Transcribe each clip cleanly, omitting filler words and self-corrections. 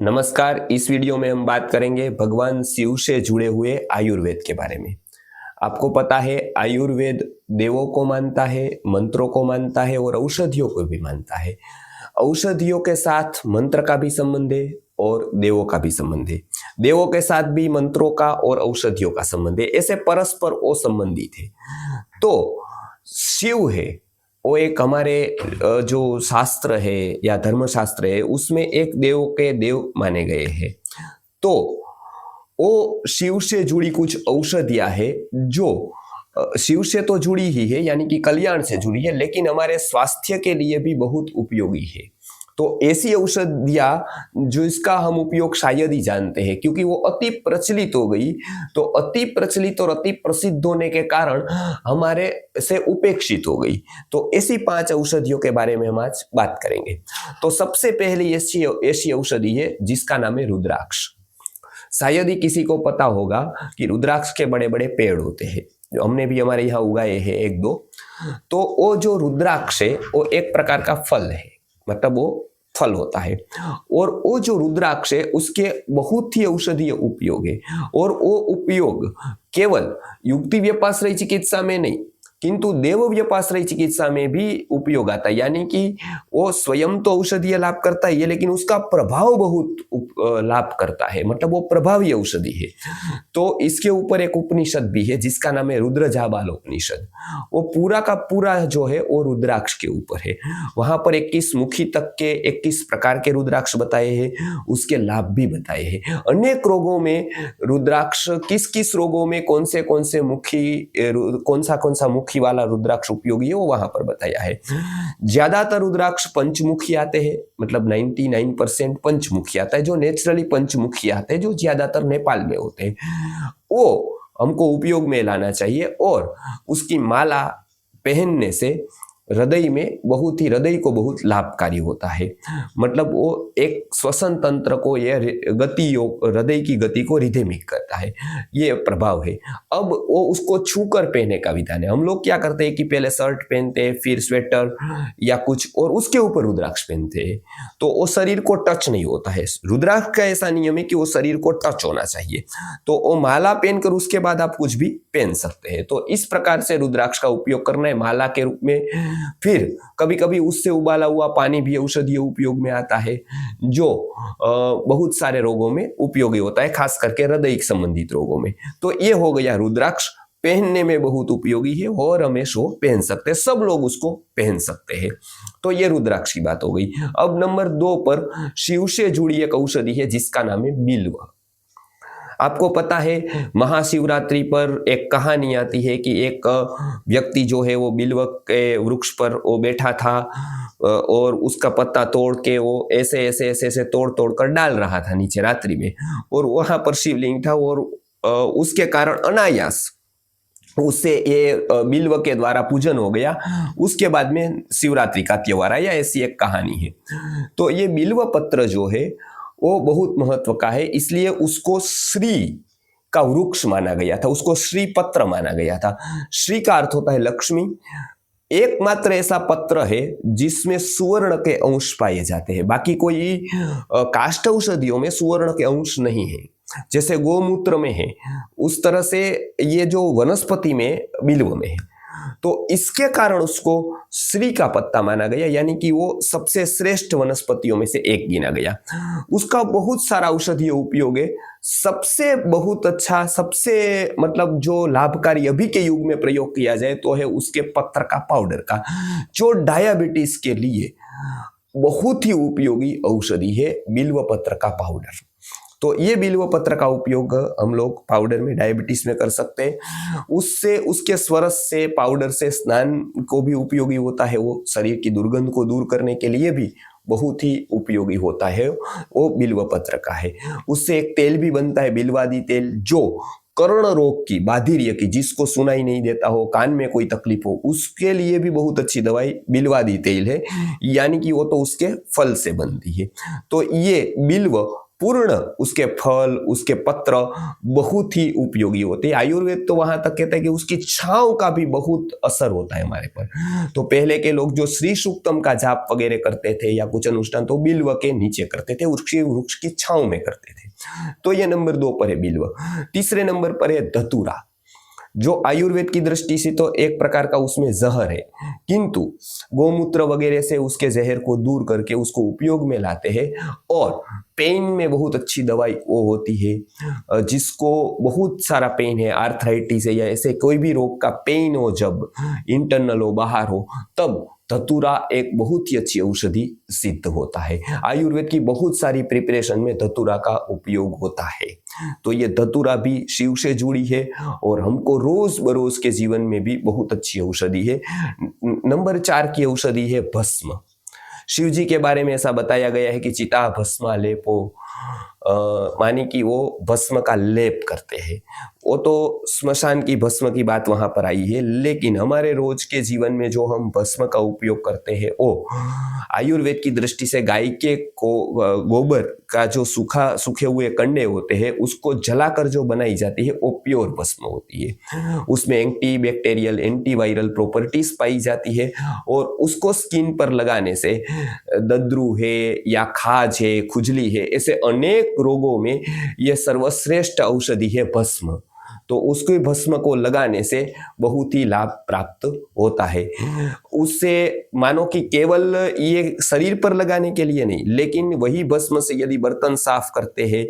नमस्कार। इस वीडियो में हम बात करेंगे भगवान शिव से जुड़े हुए आयुर्वेद के बारे में। आपको पता है आयुर्वेद देवों को मानता है, मंत्रों को मानता है और औषधियों को भी मानता है। औषधियों के साथ मंत्र का भी संबंध है और देवों का भी संबंध है। देवों के साथ भी मंत्रों का और औषधियों का संबंध है। ऐसे परस्पर वो संबंधित है। तो शिव है वो एक हमारे जो शास्त्र है या धर्मशास्त्र है उसमें एक देव के देव माने गए हैं। तो वो शिव से जुड़ी कुछ औषधियां है जो शिव से तो जुड़ी ही है यानी कि कल्याण से जुड़ी है, लेकिन हमारे स्वास्थ्य के लिए भी बहुत उपयोगी है। तो ऐसी औषधियां जो इसका हम उपयोग शायद ही जानते हैं क्योंकि वो अति प्रचलित हो गई। तो अति प्रचलित और अति प्रसिद्ध होने के कारण हमारे से उपेक्षित हो गई। तो ऐसी 5 औषधियों के बारे में हम आज बात करेंगे। तो सबसे पहली ऐसी औषधि है जिसका नाम है रुद्राक्ष। शायद ही किसी को पता होगा कि रुद्राक्ष के बड़े बड़े पेड़ होते हैं, जो हमने भी हमारे यहाँ उगाए हैं एक दो। तो वो जो रुद्राक्ष है वो एक प्रकार का फल है, मतलब वो फल होता है। और वो जो रुद्राक्ष है उसके बहुत ही औषधीय उपयोग है। और वो उपयोग केवल युक्ति व्यपाश्रय चिकित्सा में नहीं किंतु देव व्यपाश्रय चिकित्सा में भी उपयोग आता है। यानी कि वो स्वयं तो औषधीय लाभ करता है लेकिन उसका प्रभाव बहुत लाभ करता है, मतलब वो प्रभावी औषधि है। तो इसके ऊपर एक उपनिषद भी है जिसका नाम है रुद्रजाबाल उपनिषद। वो पूरा का पूरा जो है वो रुद्राक्ष के ऊपर है। वहां पर 21 मुखी तक के 21 प्रकार के रुद्राक्ष बताए हैं, उसके लाभ भी बताए हैं। अनेक रोगों में रुद्राक्ष किस किस रोगों में कौन से मुखी कौन सा मुखी वाला रुद्राक्ष उपयोगी है वो वहां पर बताया है। ज्यादातर रुद्राक्ष पंचमुखी आते हैं, मतलब 99% पंचमुखी आता है, जो नेचुरली पंचमुखी आते हैं, जो ज्यादातर नेपाल में होते हैं। वो हमको उपयोग में लाना चाहिए और उसकी माला पहनने से हृदय को बहुत लाभकारी होता है। मतलब वो एक श्वसन तंत्र को हृदय की गति को रिधमिक करता है, ये प्रभाव है। अब वो उसको छूकर पहनने का विधान है। हम लोग क्या करते हैं कि पहले शर्ट पहनते हैं, फिर स्वेटर या कुछ और उसके ऊपर रुद्राक्ष पहनते हैं, तो वो शरीर को टच नहीं होता है। रुद्राक्ष का ऐसा नियम है कि वो शरीर को टच होना चाहिए। तो वो माला पहनकर उसके बाद आप कुछ भी पहन सकते हैं। तो इस प्रकार से रुद्राक्ष का उपयोग करना है माला के रूप में। फिर कभी कभी उससे उबाला हुआ पानी भी औषधीय उपयोग में आता है, जो बहुत सारे रोगों में उपयोगी होता है, खास करके हृदय संबंधित रोगों में। तो ये हो गया रुद्राक्ष, पहनने में बहुत उपयोगी है और हमेशा वो पहन सकते हैं, सब लोग उसको पहन सकते हैं। तो ये रुद्राक्ष की बात हो गई। अब नंबर 2 पर शिव से जुड़ी एक औषधि है जिसका नाम है बिल्व। आपको पता है महाशिवरात्रि पर एक कहानी आती है कि एक व्यक्ति जो है वो बिल्व के वृक्ष पर वो बैठा था और उसका पत्ता तोड़ के वो ऐसे तोड़ कर डाल रहा था नीचे रात्रि में, और वहां पर शिवलिंग था और उसके कारण अनायास उससे ये बिल्व के द्वारा पूजन हो गया। उसके बाद में शिवरात्रि का त्योहार आया, ऐसी एक कहानी है। तो ये बिल्व पत्र जो है वो बहुत महत्व का है, इसलिए उसको श्री का वृक्ष माना गया था, उसको श्री पत्र माना गया था। श्री का अर्थ होता है लक्ष्मी। एकमात्र ऐसा पत्र है जिसमें सुवर्ण के अंश पाए जाते हैं। बाकी कोई काष्ठ औषधियों में सुवर्ण के अंश नहीं है, जैसे गोमूत्र में है उस तरह से ये जो वनस्पति में बिल्व में है। तो इसके कारण उसको श्री का पत्ता माना गया, यानी कि वो सबसे श्रेष्ठ वनस्पतियों में से एक गिना गया। उसका बहुत सारा औषधीय उपयोग है। सबसे बहुत अच्छा, सबसे मतलब जो लाभकारी अभी के युग में प्रयोग किया जाए तो है उसके पत्र का पाउडर का, जो डायबिटीज के लिए बहुत ही उपयोगी औषधि है, बिल्व पत्र का पाउडर। तो ये बिल्व पत्र का उपयोग हम लोग पाउडर में डायबिटीज में कर सकते हैं। उससे उसके स्वरस से पाउडर से स्नान को भी उपयोगी होता है, वो शरीर की दुर्गंध को दूर करने के लिए भी बहुत ही उपयोगी होता है, वो बिल्व पत्र का है। उससे एक तेल भी बनता है बिल्वादी तेल, जो कर्ण रोग की, बाधिर्य की, जिसको सुनाई नहीं देता हो, कान में कोई तकलीफ हो, उसके लिए भी बहुत अच्छी दवाई बिल्वादी तेल है, यानी कि वो तो उसके फल से बनती है। तो ये बिल्व पूर्ण उसके फल, उसके पत्र बहुत ही उपयोगी होते हैं। आयुर्वेद तो वहां तक कहता है कि उसकी छांव का भी बहुत असर होता है हमारे पर। तो पहले के लोग जो श्री सूक्तम का जाप वगैरह करते थे या कुछ अनुष्ठान तो बिल्व के नीचे करते थे, वृक्ष की छांव में करते थे। तो ये नंबर 2 पर है बिल्व। तीसरे नंबर पर है धतूरा, जो आयुर्वेद की दृष्टि से तो एक प्रकार का उसमें जहर है, किंतु गोमूत्र वगैरह से उसके जहर को दूर करके उसको उपयोग में लाते हैं। और पेन में बहुत अच्छी दवाई वो होती है, जिसको बहुत सारा पेन है, आर्थराइटिस है या ऐसे कोई भी रोग का पेन हो, जब इंटरनल हो, बाहर हो, तब धतूरा एक बहुत ही अच्छी औषधि सिद्ध होता है। आयुर्वेद की बहुत सारी प्रिपरेशन में धतूरा का उपयोग होता है। तो ये धतूरा भी शिव से जुड़ी है और हमको रोज बरोज के जीवन में भी बहुत अच्छी औषधि है। नंबर 4 की औषधि है भस्म। शिव जी के बारे में ऐसा बताया गया है कि चिता भस्मा लेपो, माने कि वो भस्म का लेप करते हैं। वो तो स्मशान की भस्म की बात वहां पर आई है, लेकिन हमारे रोज के जीवन में जो हम भस्म का उपयोग करते हैं वो आयुर्वेद की दृष्टि से गाय के गोबर का जो सूखे हुए कंडे होते हैं उसको जलाकर जो बनाई जाती है वो प्योर भस्म होती है। उसमें एंटी बैक्टीरियल, एंटीवायरल प्रॉपर्टीज पाई जाती है और उसको स्किन पर लगाने से दद्रू है या खाज है, खुजली है, ऐसे अनेक रोगों में यह सर्वश्रेष्ठ औषधि है भस्म। तो उसके भस्म को लगाने से बहुत ही लाभ प्राप्त होता है। उससे मानो कि केवल ये शरीर पर लगाने के लिए नहीं, लेकिन वही भस्म से यदि बर्तन साफ करते हैं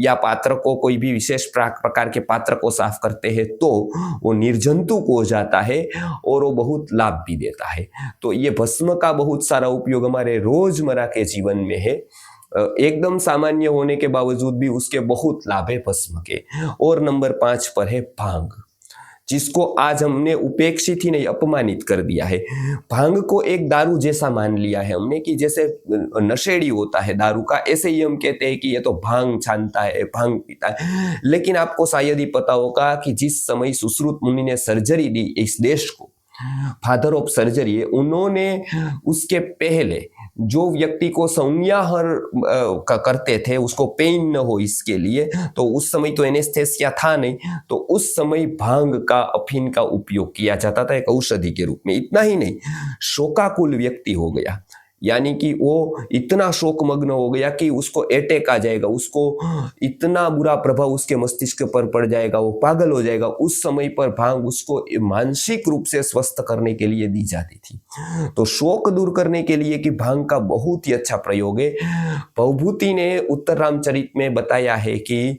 या पात्र को, कोई भी विशेष प्रकार के पात्र को साफ करते हैं तो वो निर्जंतुक हो जाता है और वो बहुत लाभ भी देता है। तो ये भस्म का बहुत सारा उपयोग हमारे रोजमर्रा के जीवन में है। एकदम सामान्य होने के बावजूद भी उसके बहुत लाभ है भस्म के। और नंबर 5 पर है भांग, जिसको आज हमने उपेक्षित ही नहीं अपमानित कर दिया है। भांग को एक दारू जैसा मान लिया है हमने कि जैसे नशेड़ी होता है दारू का, ऐसे ही हम कहते हैं कि ये तो भांग छानता है, भांग पीता है। लेकिन आपको शायद ही पता होगा कि जिस समय सुश्रुत मुनि ने सर्जरी दी इस देश को, फादर ऑफ सर्जरी, उन्होंने उसके पहले जो व्यक्ति को संज्ञाहर करते थे उसको पेन न हो इसके लिए, तो उस समय तो एनेस्थेसिया था नहीं, तो उस समय भांग का, अफीन का उपयोग किया जाता था एक औषधि के रूप में। इतना ही नहीं, शोकाकुल व्यक्ति हो गया, यानी कि वो इतना शोकमग्न हो गया कि उसको अटैक आ जाएगा, उसको इतना बुरा प्रभाव उसके मस्तिष्क पर पड़ जाएगा, वो पागल हो जाएगा, उस समय पर भांग उसको मानसिक रूप से स्वस्थ करने के लिए दी जाती थी। तो शोक दूर करने के लिए कि भांग का बहुत ही अच्छा प्रयोग है। भवभूति ने उत्तर रामचरित में बताया है कि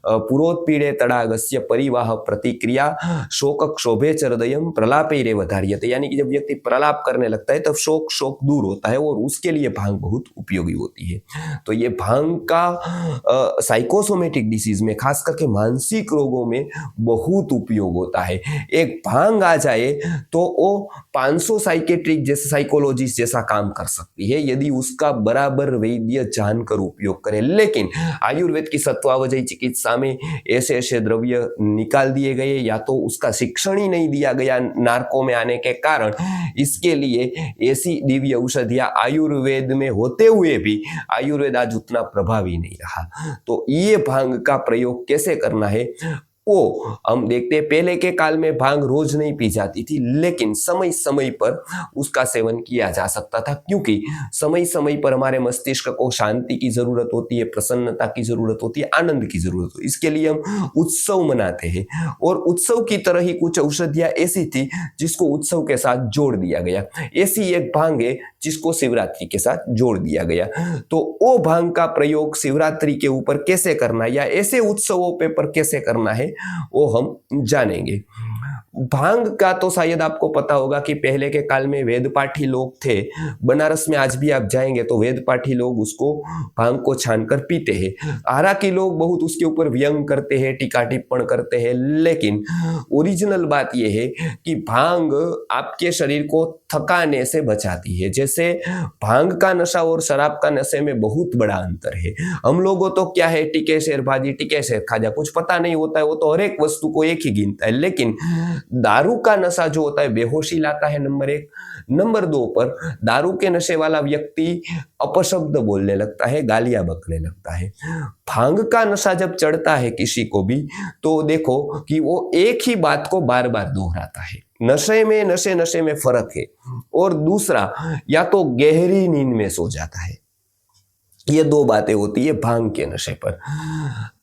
पुरोत्पीड़े तड़ागस्य परिवाह प्रतिक्रिया शोक क्षोभे चरदयम प्रलापे रे वधार्यते, यानी कि जब व्यक्ति प्रलाप करने लगता है तब शोक दूर होता है और उसके लिए भांग बहुत उपयोगी होती है। तो ये भांग का साइकोसोमेटिक डिसीज में, खास करके मानसिक रोगों में बहुत उपयोग होता है। एक भांग आ जाए तो वो 500 साइकेट्रिक जैसे साइकोलॉजिस्ट जैसा काम कर सकती है यदि उसका बराबर वैद्य जानकर उपयोग करे। लेकिन आयुर्वेद की सत्वावजयी चिकित्सा में ऐसे ऐसे द्रव्य निकाल दिए गए, या तो उसका शिक्षण ही नहीं दिया गया नार्को में आने के कारण, इसके लिए ऐसी दिव्य औषधियां आयुर्वेद में होते हुए भी आयुर्वेद आज उतना प्रभावी नहीं रहा। तो ये भांग का प्रयोग कैसे करना है वो हम देखते हैं। पहले के काल में भांग रोज नहीं पी जाती थी, लेकिन समय समय पर उसका सेवन किया जा सकता था, क्योंकि समय समय पर हमारे मस्तिष्क को शांति की जरूरत होती है, प्रसन्नता की जरूरत होती है, आनंद की जरूरत होती है। इसके लिए हम उत्सव मनाते हैं और उत्सव की तरह ही कुछ औषधियां ऐसी थी जिसको उत्सव के साथ जोड़ दिया गया। ऐसी एक भांग है जिसको शिवरात्रि के साथ जोड़ दिया गया। तो वो भांग का प्रयोग शिवरात्रि के ऊपर कैसे करना है या ऐसे उत्सवों पर कैसे करना है वो हम जानेंगे। भांग का तो शायद आपको पता होगा कि पहले के काल में वेदपाठी लोग थे। बनारस में आज भी आप जाएंगे तो वेदपाठी लोग उसको भांग को छानकर पीते हैं। आरा के लोग बहुत उसके ऊपर व्यंग करते हैं, टीका टिप्पण करते हैं, लेकिन ओरिजिनल बात यह है कि भांग आपके शरीर को थकाने से बचाती है। जैसे भांग का नशा और शराब का नशे में बहुत बड़ा अंतर है। हम लोगों तो क्या है, टिके शेर भाजी, टिके शेर खाजा, कुछ पता नहीं होता है, वो तो हर एक वस्तु को एक ही गिनता है। लेकिन दारू का नशा जो होता है बेहोशी लाता है, नंबर 1। नंबर 2 पर दारू के नशे वाला व्यक्ति अपशब्द बोलने लगता है, गालियां बकने लगता है। भांग का नशा जब चढ़ता है किसी को भी, तो देखो कि वो एक ही बात को बार बार दोहराता है। नशे में फर्क है। और दूसरा, या तो गहरी नींद में सो जाता है। ये 2 बातें होती है भांग के नशे पर।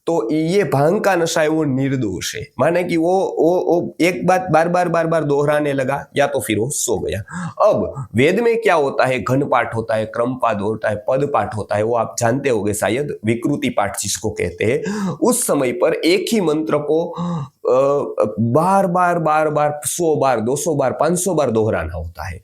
तो ये भांग का नशा है वो निर्दोष है, माने कि वो एक बात बार बार दोहराने लगा, या तो फिर वो सो गया। अब वेद में क्या होता है, घन पाठ होता है, क्रम पाठ होता है, पद पाठ होता है, वो आप जानते होंगे शायद, विकृति पाठ जिसको कहते हैं। उस समय पर एक ही मंत्र को बार बार 100 बार, 200 बार, 500 बार दोहराना होता है।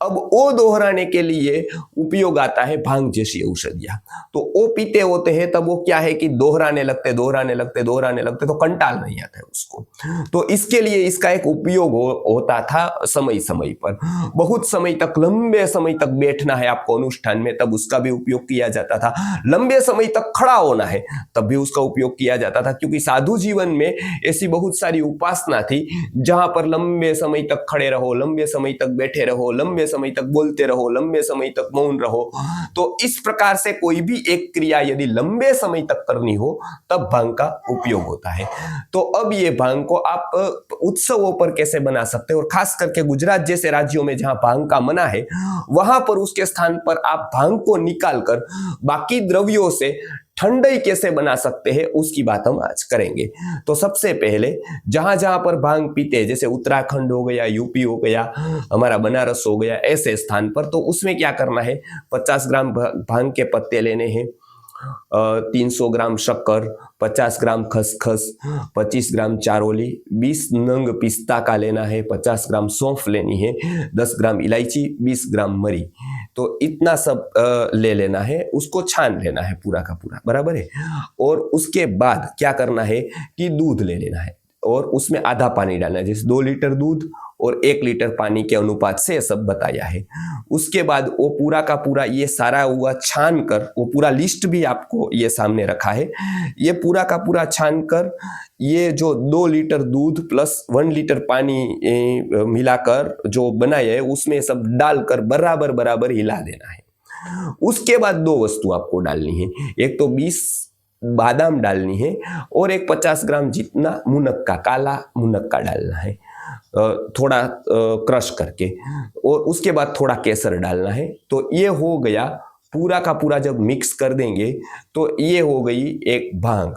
अब वो दोहराने के लिए उपयोग आता है भांग जैसी औषधियां। तो वो पीते होते हैं, तब वो क्या है कि दोहराने लगते तो कंटाल नहीं आता है उसको। तो इसके लिए इसका एक उपयोग होता था समय समय पर। बहुत समय तक, लंबे समय तक बैठना है आपको अनुष्ठान में, तब उसका भी उपयोग किया जाता था। लंबे समय तक खड़ा होना है, तब भी उसका उपयोग किया जाता था, क्योंकि साधु जीवन में ऐसी बहुत सारी उपासना थी जहां पर लंबे समय तक खड़े रहो, लंबे समय तक बैठे रहो, लंबे समय तक बोलते रहो, लंबे समय तक मौन रहो। तो इस प्रकार से कोई भी एक क्रिया यदि लंबे समय तक करनी हो, तब भांग का उपयोग होता है। तो अब ये भांग को आप उत्सवों पर कैसे बना सकते हैं, और खास करके गुजरात जैसे राज्यों में जहां भांग का मना है, वहां पर उसके स्थान पर आप भांग को निकालकर बाकी द्रव्यों से ठंडई कैसे बना सकते हैं, उसकी बात हम आज करेंगे। तो सबसे पहले जहां जहां पर भांग पीते हैं, जैसे उत्तराखंड हो गया, यूपी हो गया, हमारा बनारस हो गया, ऐसे स्थान पर, तो उसमें क्या करना है, 50 ग्राम भांग के पत्ते लेने हैं, 300 ग्राम शक्कर, 50 ग्राम खसखस, 25 ग्राम चारोली, 20 नंग पिस्ता का लेना है, 50 ग्राम सौंफ लेनी है, 10 ग्राम इलायची, 20 ग्राम मरी। तो इतना सब ले लेना है, उसको छान लेना है पूरा का पूरा, बराबर है। और उसके बाद क्या करना है कि दूध ले लेना है, और उसमें आधा पानी डालना है, जैसे 2 लीटर दूध और 1 लीटर पानी के अनुपात से सब बताया है। उसके बाद वो पूरा का पूरा ये सारा हुआ छान कर, वो पूरा लिस्ट भी आपको ये सामने रखा है, ये पूरा का पूरा छान कर, ये जो 2 लीटर दूध प्लस 1 लीटर पानी मिलाकर जो बनाया है, उसमें सब डालकर बराबर बराबर हिला देना है। उसके बाद 2 वस्तु आपको डालनी है, एक तो 20 बादाम डालनी है, और एक 50 ग्राम जितना मुनक्का, काला मुनक्का डालना है, थोड़ा क्रश करके, और उसके बाद थोड़ा केसर डालना है। तो ये हो गया पूरा का पूरा। जब मिक्स कर देंगे तो ये हो गई एक भांग,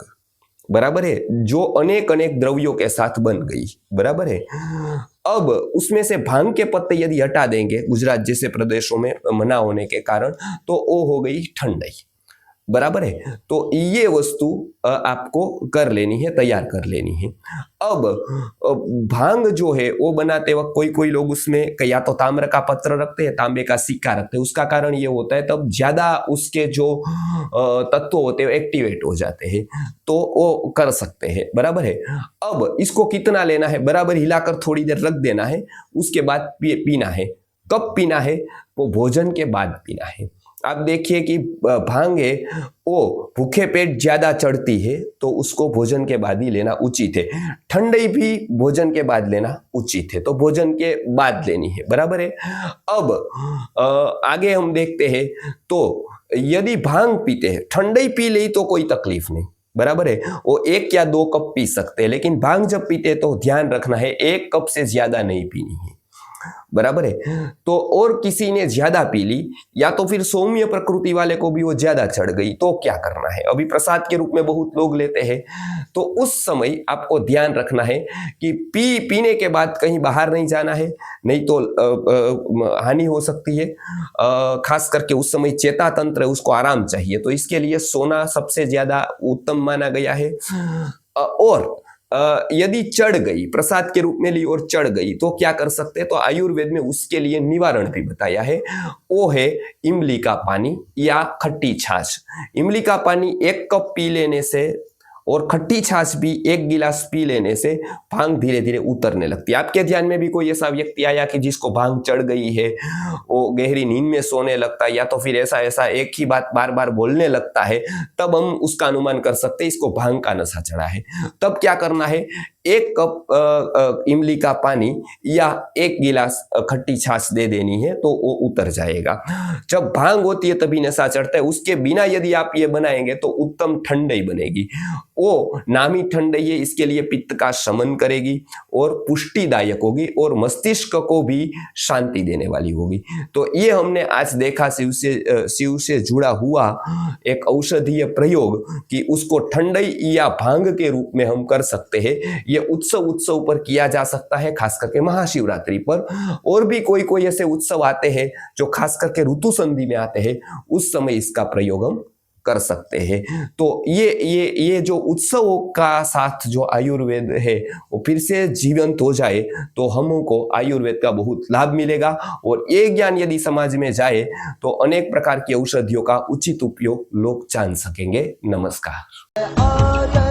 बराबर है, जो अनेक अनेक द्रव्यों के साथ बन गई, बराबर है। अब उसमें से भांग के पत्ते यदि हटा देंगे गुजरात जैसे प्रदेशों में मना होने के कारण, तो वो हो गई ठंडई, बराबर है। तो ये वस्तु आपको कर लेनी है, तैयार कर लेनी है। अब भांग जो है वो बनाते वक्त कोई लोग उसमें या तो ताम्र का पत्र रखते हैं, तांबे का सिक्का रखते हैं। उसका कारण ये होता है तब ज्यादा उसके जो तत्व होते हैं एक्टिवेट हो जाते हैं, तो वो कर सकते हैं, बराबर है। अब इसको कितना लेना है, बराबर हिलाकर थोड़ी देर रख देना है। उसके बाद पीना है। कब पीना है, वो भोजन के बाद पीना है। आप देखिए कि भांग है वो भूखे पेट ज्यादा चढ़ती है, तो उसको भोजन के बाद ही लेना उचित है। ठंडई भी भोजन के बाद लेना उचित है, तो भोजन के बाद लेनी है, बराबर है। अब आगे हम देखते हैं, तो यदि भांग पीते हैं, ठंडई पी ली तो कोई तकलीफ नहीं, बराबर है, वो 1 या 2 कप पी सकते हैं। लेकिन भांग जब पीते हैं तो ध्यान रखना है 1 कप से ज्यादा नहीं पीनी है, बराबर है। तो और किसी ने ज्यादा पी ली, या तो फिर सौम्य प्रकृति वाले को भी वो ज्यादा चढ़ गई, तो क्या करना है, अभी प्रसाद के रूप में बहुत लोग लेते हैं, तो उस समय आपको ध्यान रखना है कि पीने के बाद कहीं बाहर नहीं जाना है, नहीं तो हानि हो सकती है। खास करके उस समय चेता तंत्र है, उसको आराम चाहिए, तो इसके लिए सोना सबसे ज्यादा उत्तम माना गया है। और यदि चढ़ गई, प्रसाद के रूप में ली और चढ़ गई, तो क्या कर सकते हैं, तो आयुर्वेद में उसके लिए निवारण भी बताया है। वो है इमली का पानी या खट्टी छाछ। इमली का पानी 1 कप पी लेने से और खट्टी छाछ भी 1 गिलास पी लेने से भांग धीरे धीरे उतरने लगती है। आपके ध्यान में भी कोई ऐसा व्यक्ति आया कि जिसको भांग चढ़ गई है, वो गहरी नींद में सोने लगता है, या तो फिर ऐसा एक ही बात बार बार बोलने लगता है, तब हम उसका अनुमान कर सकते हैं इसको भांग का नशा चढ़ा है। तब क्या करना है, 1 कप इमली का पानी या 1 गिलास खट्टी छाछ दे देनी है तो वो उतर जाएगा। जब भांग होती है तभी नशा चढ़ता है, उसके बिना यदि आप ये बनाएंगे तो उत्तम ठंडई बनेगी। वो नामी ठंडई है, इसके लिए पित्त का शमन करेगी और पुष्टिदायक होगी और मस्तिष्क को भी शांति देने वाली होगी। तो ये हमने आज देखा शिव से जुड़ा हुआ एक औषधीय प्रयोग कि उसको ठंडई या भांग के रूप में हम कर सकते हैं। ये उत्सव पर किया जा सकता है, खास करके महाशिवरात्रि पर। और भी कोई ऐसे उत्सव आते हैं जो खास करके ऋतु संधि में आते हैं, उस समय इसका प्रयोग हम कर सकते हैं। तो ये जो उत्सवों का साथ जो आयुर्वेद है वो फिर से जीवंत हो जाए तो हमको आयुर्वेद का बहुत लाभ मिलेगा। और ये ज्ञान यदि समाज में जाए तो अनेक प्रकार की औषधियों का उचित उपयोग लोग जान सकेंगे। नमस्कार।